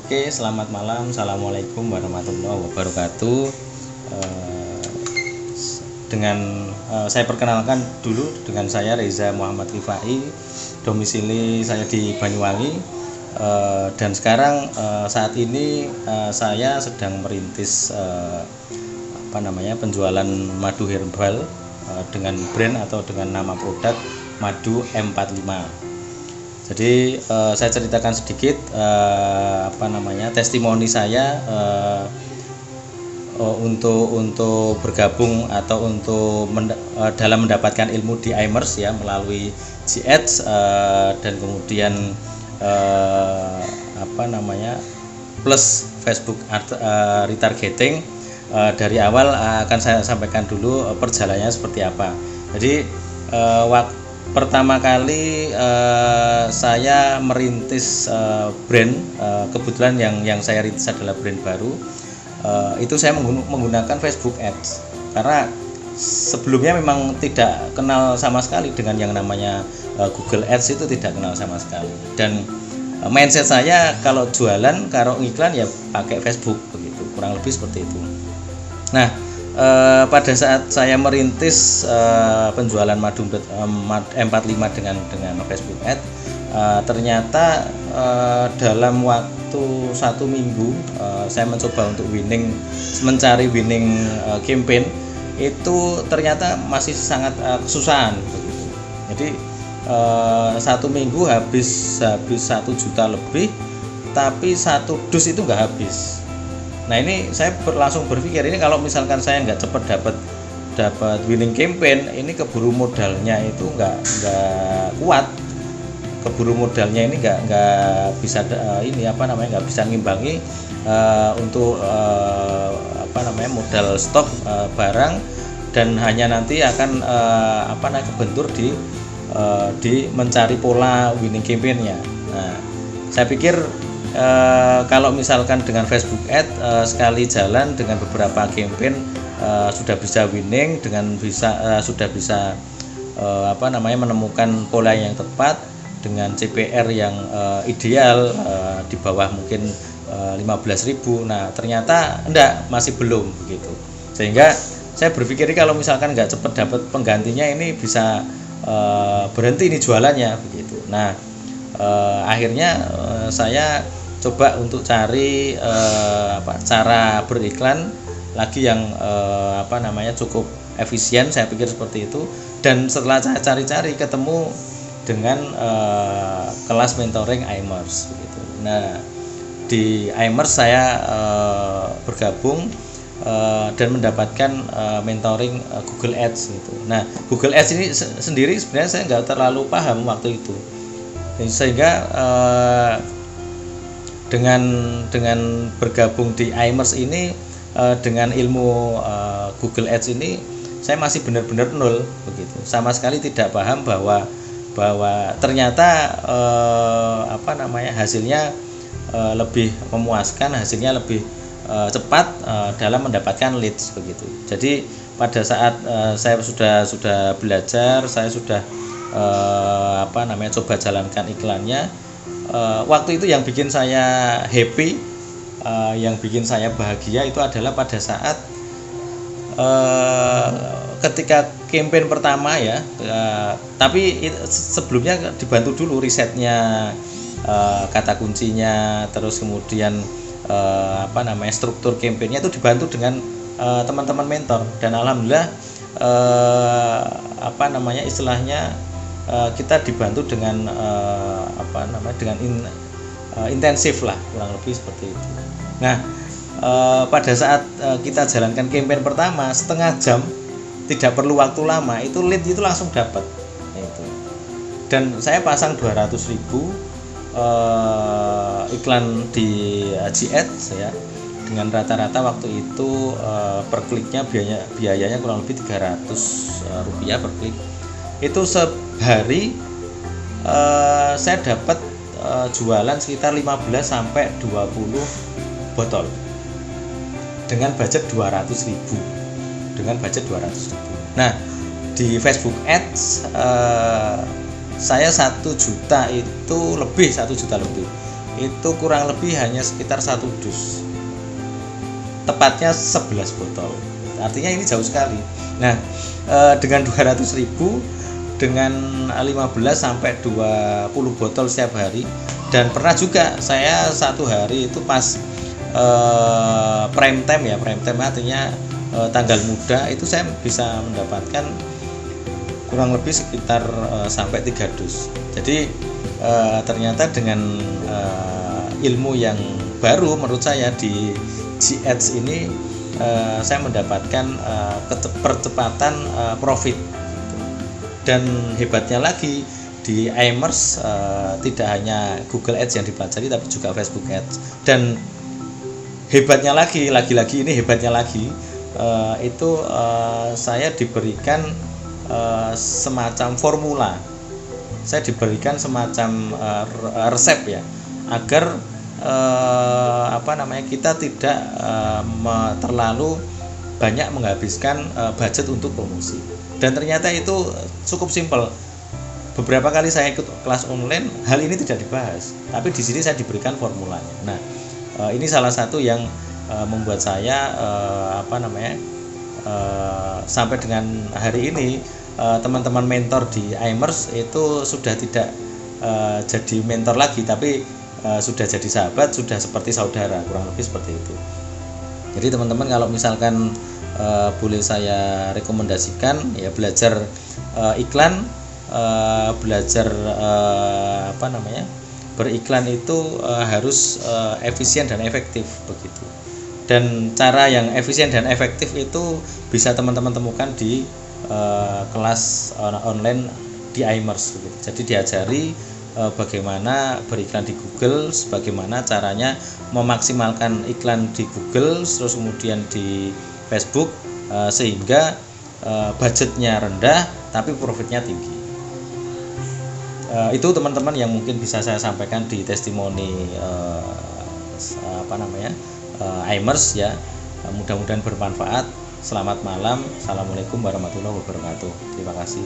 Oke, selamat malam. Assalamualaikum warahmatullahi wabarakatuh. Saya perkenalkan dulu, dengan saya Reza Muhammad Rifai, domisili saya di Banyuwangi, dan sekarang saat ini saya sedang merintis penjualan madu herbal dengan brand atau dengan nama produk Madu M45. Jadi saya ceritakan sedikit testimoni saya untuk bergabung atau dalam mendapatkan ilmu di iMers ya, melalui GAds dan kemudian plus Facebook retargeting. Dari awal akan saya sampaikan dulu perjalanannya seperti apa. Jadi pertama kali saya merintis brand, kebetulan yang saya rintis adalah brand baru. Itu saya menggunakan Facebook Ads, karena sebelumnya memang tidak kenal sama sekali dengan yang namanya Google Ads, itu tidak kenal sama sekali. Dan mindset saya kalau jualan, kalau iklan ya pakai Facebook, begitu, kurang lebih seperti itu. Nah, pada saat saya merintis penjualan madu M45 dengan Facebook Ads, ternyata dalam waktu 1 minggu saya mencoba untuk mencari winning campaign, itu ternyata masih sangat kesusahan begitu. Jadi 1 minggu habis 1 juta lebih, tapi 1 dus itu nggak habis. Nah, ini saya langsung berpikir, ini kalau misalkan saya nggak cepat dapat winning campaign, ini keburu modalnya itu nggak kuat, keburu modalnya ini nggak bisa nggak bisa ngimbangi untuk modal stok barang, dan hanya nanti akan kebentur di mencari pola winning campaign-nya. Nah, saya pikir kalau misalkan dengan Facebook Ad sekali jalan dengan beberapa campaign sudah bisa winning, sudah bisa menemukan pola yang tepat dengan CPR yang ideal, di bawah mungkin 15.000. Nah, ternyata masih belum begitu. Sehingga saya berpikir kalau misalkan nggak cepat dapat penggantinya, ini bisa berhenti ini jualannya begitu. Nah, akhirnya saya coba untuk cari cara beriklan lagi yang cukup efisien, saya pikir seperti itu. Dan setelah saya cari-cari, ketemu dengan kelas mentoring iMers begitu. Nah, di iMers saya bergabung dan mendapatkan mentoring Google Ads gitu. Nah, Google Ads ini sendiri sebenarnya saya nggak terlalu paham waktu itu, sehingga dengan bergabung di iMers ini, dengan ilmu Google Ads ini, saya masih benar-benar nol begitu, sama sekali tidak paham bahwa ternyata hasilnya lebih memuaskan, hasilnya lebih cepat dalam mendapatkan leads begitu. Jadi pada saat saya sudah belajar, saya sudah coba jalankan iklannya. Waktu itu yang bikin saya happy, yang bikin saya bahagia itu adalah pada saat ketika campaign pertama ya, tapi sebelumnya dibantu dulu risetnya, kata kuncinya, terus kemudian struktur campaignnya itu dibantu dengan teman-teman mentor. Dan alhamdulillah kita dibantu dengan intensif lah, kurang lebih seperti itu. Nah, pada saat kita jalankan campaign pertama, setengah jam, tidak perlu waktu lama, itu lead itu langsung dapat itu. Dan saya pasang 200.000 iklan di GAds ya, dengan rata-rata waktu itu per kliknya biayanya kurang lebih 300 rupiah per klik. Itu sehari saya dapat jualan sekitar 15 sampai 20 botol dengan budget 200.000. Nah, di Facebook Ads saya 1 juta lebih itu kurang lebih hanya sekitar 1 dus, tepatnya 11 botol. Artinya ini jauh sekali. Nah, dengan 200.000, dengan 15 sampai 20 botol setiap hari, dan pernah juga saya satu hari itu pas prime time ya, prime time artinya tanggal muda, itu saya bisa mendapatkan kurang lebih sekitar sampai 3 dus. Jadi ternyata dengan ilmu yang baru menurut saya di G-Ads ini, saya mendapatkan percepatan profit. Dan hebatnya lagi di iMers tidak hanya Google Ads yang dipelajari, tapi juga Facebook Ads. Dan hebatnya lagi ini hebatnya lagi, itu saya diberikan semacam formula, saya diberikan semacam resep ya, agar kita tidak terlalu banyak menghabiskan budget untuk promosi. Dan ternyata itu cukup simpel. Beberapa kali saya ikut kelas online, hal ini tidak dibahas, tapi di sini saya diberikan formulanya. Nah, ini salah satu yang membuat saya sampai dengan hari ini teman-teman mentor di iMers itu sudah tidak jadi mentor lagi, tapi sudah jadi sahabat, sudah seperti saudara, kurang lebih seperti itu. Jadi teman-teman kalau misalkan boleh saya rekomendasikan ya, belajar iklan, belajar beriklan itu harus efisien dan efektif begitu. Dan cara yang efisien dan efektif itu bisa teman-teman temukan di kelas online di iMers gitu. Jadi diajari bagaimana beriklan di Google, bagaimana caranya memaksimalkan iklan di Google, terus kemudian di Facebook, sehingga budgetnya rendah tapi profitnya tinggi. Itu teman-teman yang mungkin bisa saya sampaikan di testimoni iMers ya. Mudah-mudahan bermanfaat. Selamat malam. Assalamualaikum warahmatullahi wabarakatuh. Terima kasih.